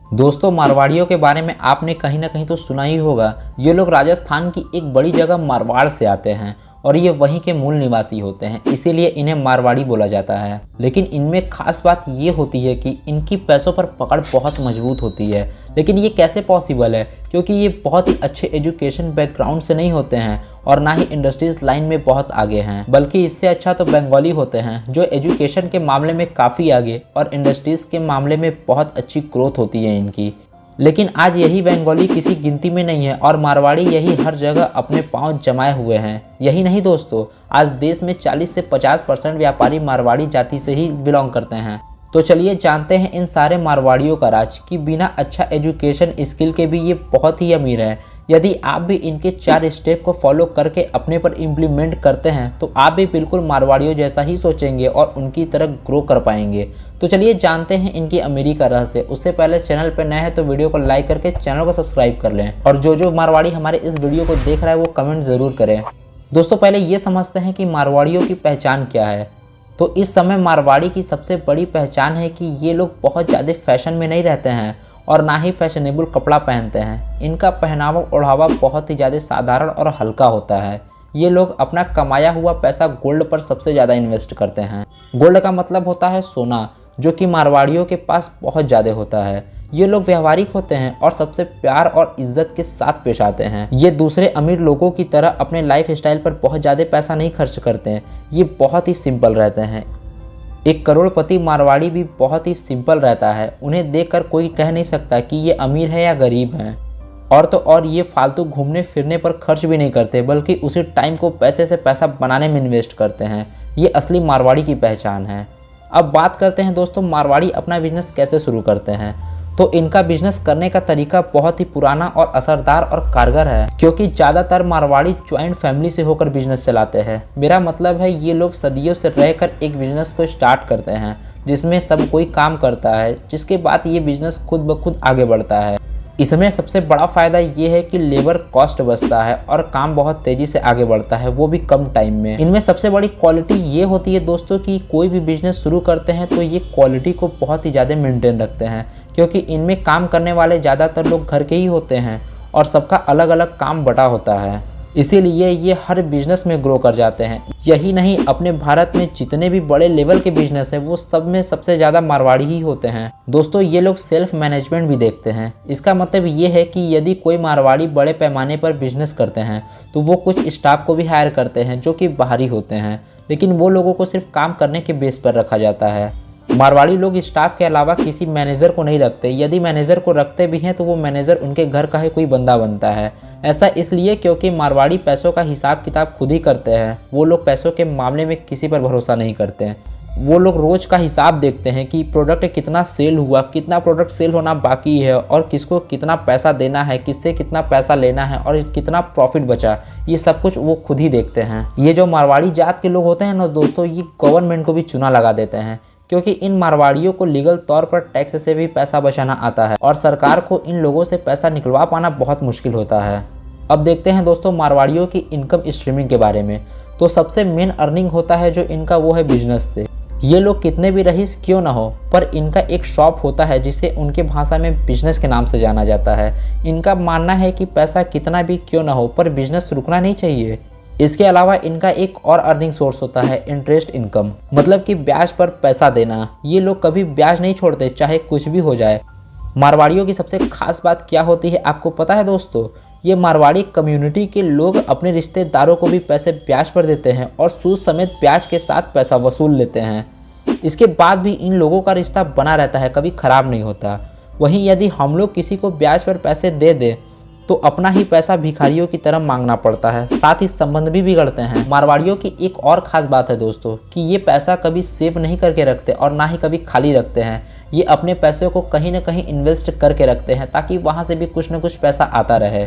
दोस्तों, मारवाड़ियों के बारे में आपने कहीं ना कहीं तो सुना ही होगा। ये लोग राजस्थान की एक बड़ी जगह मारवाड़ से आते हैं और ये वहीं के मूल निवासी होते हैं, इसीलिए इन्हें मारवाड़ी बोला जाता है। लेकिन इनमें खास बात ये होती है कि इनकी पैसों पर पकड़ बहुत मजबूत होती है। लेकिन ये कैसे पॉसिबल है? क्योंकि ये बहुत ही अच्छे एजुकेशन बैकग्राउंड से नहीं होते हैं और ना ही इंडस्ट्रीज लाइन में बहुत आगे हैं, बल्कि इससे अच्छा तो बंगाली होते हैं जो एजुकेशन के मामले में काफ़ी आगे और इंडस्ट्रीज के मामले में बहुत अच्छी ग्रोथ होती है इनकी। लेकिन आज यही बंगाली किसी गिनती में नहीं है और मारवाड़ी यही हर जगह अपने पांव जमाए हुए हैं। यही नहीं दोस्तों, आज देश में 40 से 50% व्यापारी मारवाड़ी जाति से ही बिलोंग करते हैं। तो चलिए जानते हैं इन सारे मारवाड़ियों का राज कि बिना अच्छा एजुकेशन स्किल के भी ये बहुत ही अमीर है। यदि आप भी इनके 4 स्टेप को फॉलो करके अपने पर इम्प्लीमेंट करते हैं तो आप भी बिल्कुल मारवाड़ियों जैसा ही सोचेंगे और उनकी तरह ग्रो कर पाएंगे। तो चलिए जानते हैं इनकी अमीरी का रहस्य। उससे पहले चैनल पर नए हैं तो वीडियो को लाइक करके चैनल को सब्सक्राइब कर लें और जो मारवाड़ी हमारे इस वीडियो को देख रहा है वो कमेंट ज़रूर करें। दोस्तों, पहले ये समझते हैं कि मारवाड़ियों की पहचान क्या है। तो इस समय मारवाड़ी की सबसे बड़ी पहचान है कि ये लोग बहुत ज़्यादा फैशन में नहीं रहते हैं और ना ही फैशनेबल कपड़ा पहनते हैं। इनका पहनावा ओढ़ावा बहुत ही ज़्यादा साधारण और हल्का होता है। ये लोग अपना कमाया हुआ पैसा गोल्ड पर सबसे ज़्यादा इन्वेस्ट करते हैं। गोल्ड का मतलब होता है सोना, जो कि मारवाड़ियों के पास बहुत ज़्यादा होता है। ये लोग व्यवहारिक होते हैं और सबसे प्यार और इज्जत के साथ पेश आते हैं। ये दूसरे अमीर लोगों की तरह अपने लाइफ स्टाइल पर बहुत ज़्यादा पैसा नहीं खर्च करते हैं। ये बहुत ही सिंपल रहते हैं। एक करोड़पति मारवाड़ी भी बहुत ही सिंपल रहता है। उन्हें देखकर कोई कह नहीं सकता कि ये अमीर है या गरीब हैं। और तो और ये फालतू घूमने फिरने पर खर्च भी नहीं करते, बल्कि उसी टाइम को पैसे से पैसा बनाने में इन्वेस्ट करते हैं। ये असली मारवाड़ी की पहचान है। अब बात करते हैं दोस्तों, मारवाड़ी अपना बिजनेस कैसे शुरू करते हैं। तो इनका बिजनेस करने का तरीका बहुत ही पुराना और असरदार और कारगर है, क्योंकि ज़्यादातर मारवाड़ी ज्वाइंट फैमिली से होकर बिजनेस चलाते हैं। मेरा मतलब है ये लोग सदियों से रहकर एक बिजनेस को स्टार्ट करते हैं जिसमें सब कोई काम करता है, जिसके बाद ये बिजनेस खुद ब खुद आगे बढ़ता है। इसमें सबसे बड़ा फ़ायदा ये है कि लेबर कॉस्ट बचता है और काम बहुत तेज़ी से आगे बढ़ता है, वो भी कम टाइम में। इनमें सबसे बड़ी क्वालिटी ये होती है दोस्तों कि कोई भी बिजनेस शुरू करते हैं तो ये क्वालिटी को बहुत ही ज़्यादा मेंटेन रखते हैं, क्योंकि इनमें काम करने वाले ज़्यादातर लोग घर के ही होते हैं और सबका अलग अलग काम बटा होता है। इसीलिए ये हर बिजनेस में ग्रो कर जाते हैं। यही नहीं, अपने भारत में जितने भी बड़े लेवल के बिजनेस हैं वो सब में सबसे ज़्यादा मारवाड़ी ही होते हैं। दोस्तों, ये लोग सेल्फ मैनेजमेंट भी देखते हैं। इसका मतलब ये है कि यदि कोई मारवाड़ी बड़े पैमाने पर बिजनेस करते हैं तो वो कुछ स्टाफ को भी हायर करते हैं जो कि बाहरी होते हैं, लेकिन वो लोगों को सिर्फ काम करने के बेस पर रखा जाता है। मारवाड़ी लोग स्टाफ के अलावा किसी मैनेजर को नहीं रखते। यदि मैनेजर को रखते भी हैं तो वो मैनेजर उनके घर का ही कोई बंदा बनता है। ऐसा इसलिए क्योंकि मारवाड़ी पैसों का हिसाब किताब खुद ही करते हैं। वो लोग पैसों के मामले में किसी पर भरोसा नहीं करते हैं। वो लोग रोज़ का हिसाब देखते हैं कि प्रोडक्ट कितना सेल हुआ, कितना प्रोडक्ट सेल होना बाकी है और किसको कितना पैसा देना है, किससे कितना पैसा लेना है और कितना प्रॉफिट बचा। ये सब कुछ वो खुद ही देखते हैं। ये जो मारवाड़ी जात के लोग होते हैं ना दोस्तों, ये गवर्नमेंट को भी चूना लगा देते हैं, क्योंकि इन मारवाड़ियों को लीगल तौर पर टैक्स से भी पैसा बचाना आता है और सरकार को इन लोगों से पैसा निकलवा पाना बहुत मुश्किल होता है। अब देखते हैं दोस्तों मारवाड़ियों की इनकम स्ट्रीमिंग के बारे में। तो सबसे मेन अर्निंग होता है जो इनका, वो है बिजनेस से। ये लोग कितने भी रईस क्यों ना हो, पर इनका एक शॉप होता है जिसे उनके भाषा में बिजनेस के नाम से जाना जाता है। इनका मानना है कि पैसा कितना भी क्यों ना हो पर बिजनेस रुकना नहीं चाहिए। इसके अलावा इनका एक और अर्निंग सोर्स होता है इंटरेस्ट इनकम, मतलब कि ब्याज पर पैसा देना। ये लोग कभी ब्याज नहीं छोड़ते, चाहे कुछ भी हो जाए। मारवाड़ियों की सबसे खास बात क्या होती है आपको पता है दोस्तों? ये मारवाड़ी कम्युनिटी के लोग अपने रिश्तेदारों को भी पैसे ब्याज पर देते हैं और सूद समेत ब्याज के साथ पैसा वसूल लेते हैं। इसके बाद भी इन लोगों का रिश्ता बना रहता है, कभी ख़राब नहीं होता। वहीं यदि हम लोग किसी को ब्याज पर पैसे दे दें तो अपना ही पैसा भिखारियों की तरह मांगना पड़ता है, साथ ही संबंध भी बिगड़ते हैं। मारवाड़ियों की एक और ख़ास बात है दोस्तों कि ये पैसा कभी सेव नहीं करके रखते और ना ही कभी खाली रखते हैं। ये अपने पैसे को कहीं ना कहीं इन्वेस्ट करके रखते हैं ताकि वहाँ से भी कुछ ना कुछ पैसा आता रहे।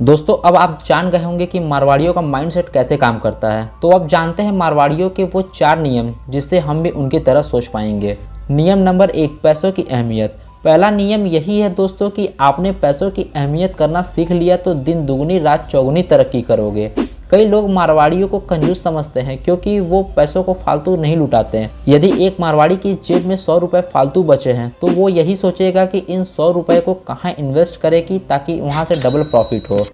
दोस्तों, अब आप जान गए होंगे कि मारवाड़ियों का माइंडसेट कैसे काम करता है। तो अब जानते हैं मारवाड़ियों के वो 4 नियम जिससे हम भी उनकी तरह सोच पाएंगे। नियम नंबर 1, पैसों की अहमियत। पहला नियम यही है दोस्तों कि आपने पैसों की अहमियत करना सीख लिया तो दिन दुगनी रात चौगुनी तरक्की करोगे। कई लोग मारवाड़ियों को कंजूस समझते हैं क्योंकि वो पैसों को फालतू नहीं लुटाते हैं। यदि एक मारवाड़ी की जेब में 100 रुपये फालतू बचे हैं तो वो यही सोचेगा कि इन 100 रुपये को कहाँ इन्वेस्ट करेगी ताकि वहाँ से डबल प्रॉफिट हो।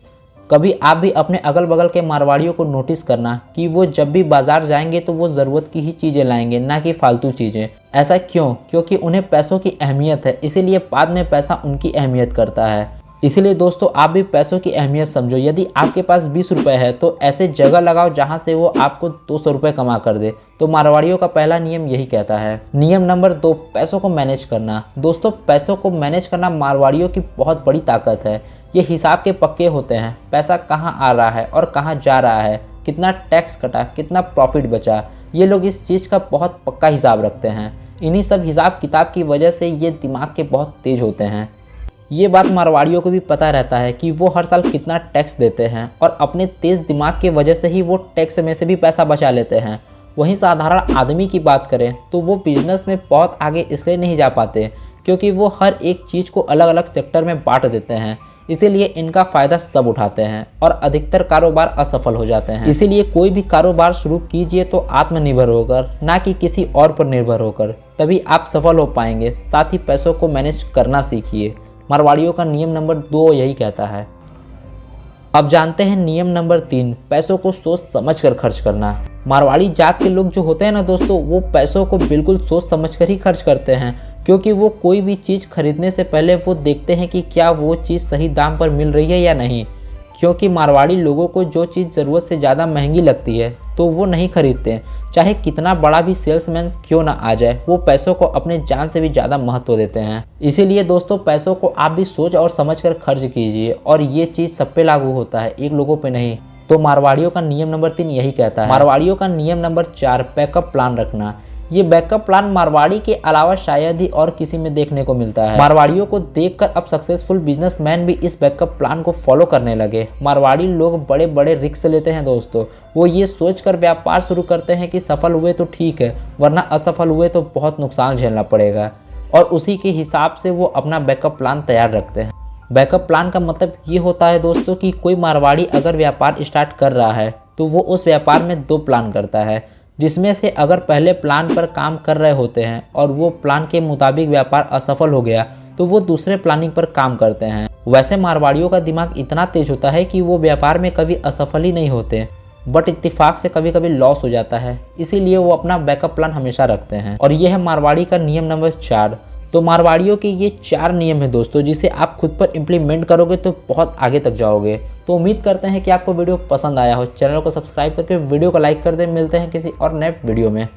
कभी आप भी अपने अगल बगल के मारवाड़ियों को नोटिस करना कि वो जब भी बाजार जाएंगे तो वो ज़रूरत की ही चीज़ें लाएंगे, ना कि फालतू चीज़ें। ऐसा क्यों? क्योंकि उन्हें पैसों की अहमियत है, इसीलिए बाद में पैसा उनकी अहमियत करता है। इसीलिए दोस्तों आप भी पैसों की अहमियत समझो। यदि आपके पास 20 रुपये है तो ऐसे जगह लगाओ जहां से वो आपको 200 रुपये कमा कर दे। तो मारवाड़ियों का पहला नियम यही कहता है। नियम नंबर 2, पैसों को मैनेज करना। दोस्तों पैसों को मैनेज करना मारवाड़ियों की बहुत बड़ी ताकत है। ये हिसाब के पक्के होते हैं। पैसा कहाँ आ रहा है और कहाँ जा रहा है, कितना टैक्स कटा, कितना प्रॉफिट बचा, ये लोग इस चीज़ का बहुत पक्का हिसाब रखते हैं। इन्हीं सब हिसाब किताब की वजह से ये दिमाग के बहुत तेज होते हैं। ये बात मारवाड़ियों को भी पता रहता है कि वो हर साल कितना टैक्स देते हैं और अपने तेज़ दिमाग की वजह से ही वो टैक्स में से भी पैसा बचा लेते हैं। वहीं साधारण आदमी की बात करें तो वो बिजनेस में बहुत आगे इसलिए नहीं जा पाते क्योंकि वो हर एक चीज़ को अलग अलग सेक्टर में बांट देते हैं। इसीलिए इनका फ़ायदा सब उठाते हैं और अधिकतर कारोबार असफल हो जाते हैं। इसीलिए कोई भी कारोबार शुरू कीजिए तो आत्मनिर्भर होकर, ना कि किसी और पर निर्भर होकर, तभी आप सफल हो पाएंगे। साथ ही पैसों को मैनेज करना सीखिए। मारवाड़ियों का नियम नंबर 2 यही कहता है। अब जानते हैं नियम नंबर 3, पैसों को सोच समझ कर खर्च करना। मारवाड़ी जात के लोग जो होते हैं ना दोस्तों, वो पैसों को बिल्कुल सोच समझ कर ही खर्च करते हैं क्योंकि वो कोई भी चीज़ खरीदने से पहले वो देखते हैं कि क्या वो चीज़ सही दाम पर मिल रही है या नहीं। क्योंकि मारवाड़ी लोगों को जो चीज़ ज़रूरत से ज़्यादा महंगी लगती है तो वो नहीं खरीदते, चाहे कितना बड़ा भी सेल्समैन क्यों ना आ जाए। वो पैसों को अपने जान से भी ज़्यादा महत्व देते हैं। इसीलिए दोस्तों पैसों को आप भी सोच और समझ कर खर्च कीजिए और ये चीज़ सब पे लागू होता है, एक लोगों पे नहीं। तो मारवाड़ियों का नियम नंबर 3 यही कहता है। मारवाड़ियों का नियम नंबर 4, बैकअप प्लान रखना। ये बैकअप प्लान मारवाड़ी के अलावा शायद ही और किसी में देखने को मिलता है। मारवाड़ियों को देखकर अब सक्सेसफुल बिजनेसमैन भी इस बैकअप प्लान को फॉलो करने लगे। मारवाड़ी लोग बड़े बड़े रिस्क लेते हैं दोस्तों। वो ये सोचकर व्यापार शुरू करते हैं कि सफल हुए तो ठीक है, वरना असफल हुए तो बहुत नुकसान झेलना पड़ेगा, और उसी के हिसाब से वो अपना बैकअप प्लान तैयार रखते हैं। बैकअप प्लान का मतलब ये होता है दोस्तों कि कोई मारवाड़ी अगर व्यापार स्टार्ट कर रहा है तो वो उस व्यापार में 2 प्लान करता है, जिसमें से अगर पहले प्लान पर काम कर रहे होते हैं और वो प्लान के मुताबिक व्यापार असफल हो गया तो वो दूसरे प्लानिंग पर काम करते हैं। वैसे मारवाड़ियों का दिमाग इतना तेज होता है कि वो व्यापार में कभी असफल ही नहीं होते, बट इत्तेफाक से कभी कभी लॉस हो जाता है। इसीलिए वो अपना बैकअप प्लान हमेशा रखते हैं। और यह है मारवाड़ी का नियम नंबर 4। तो मारवाड़ियों के ये 4 नियम है दोस्तों, जिसे आप खुद पर इम्प्लीमेंट करोगे तो बहुत आगे तक जाओगे। तो उम्मीद करते हैं कि आपको वीडियो पसंद आया हो। चैनल को सब्सक्राइब करके वीडियो को लाइक कर दें। मिलते हैं किसी और नए वीडियो में।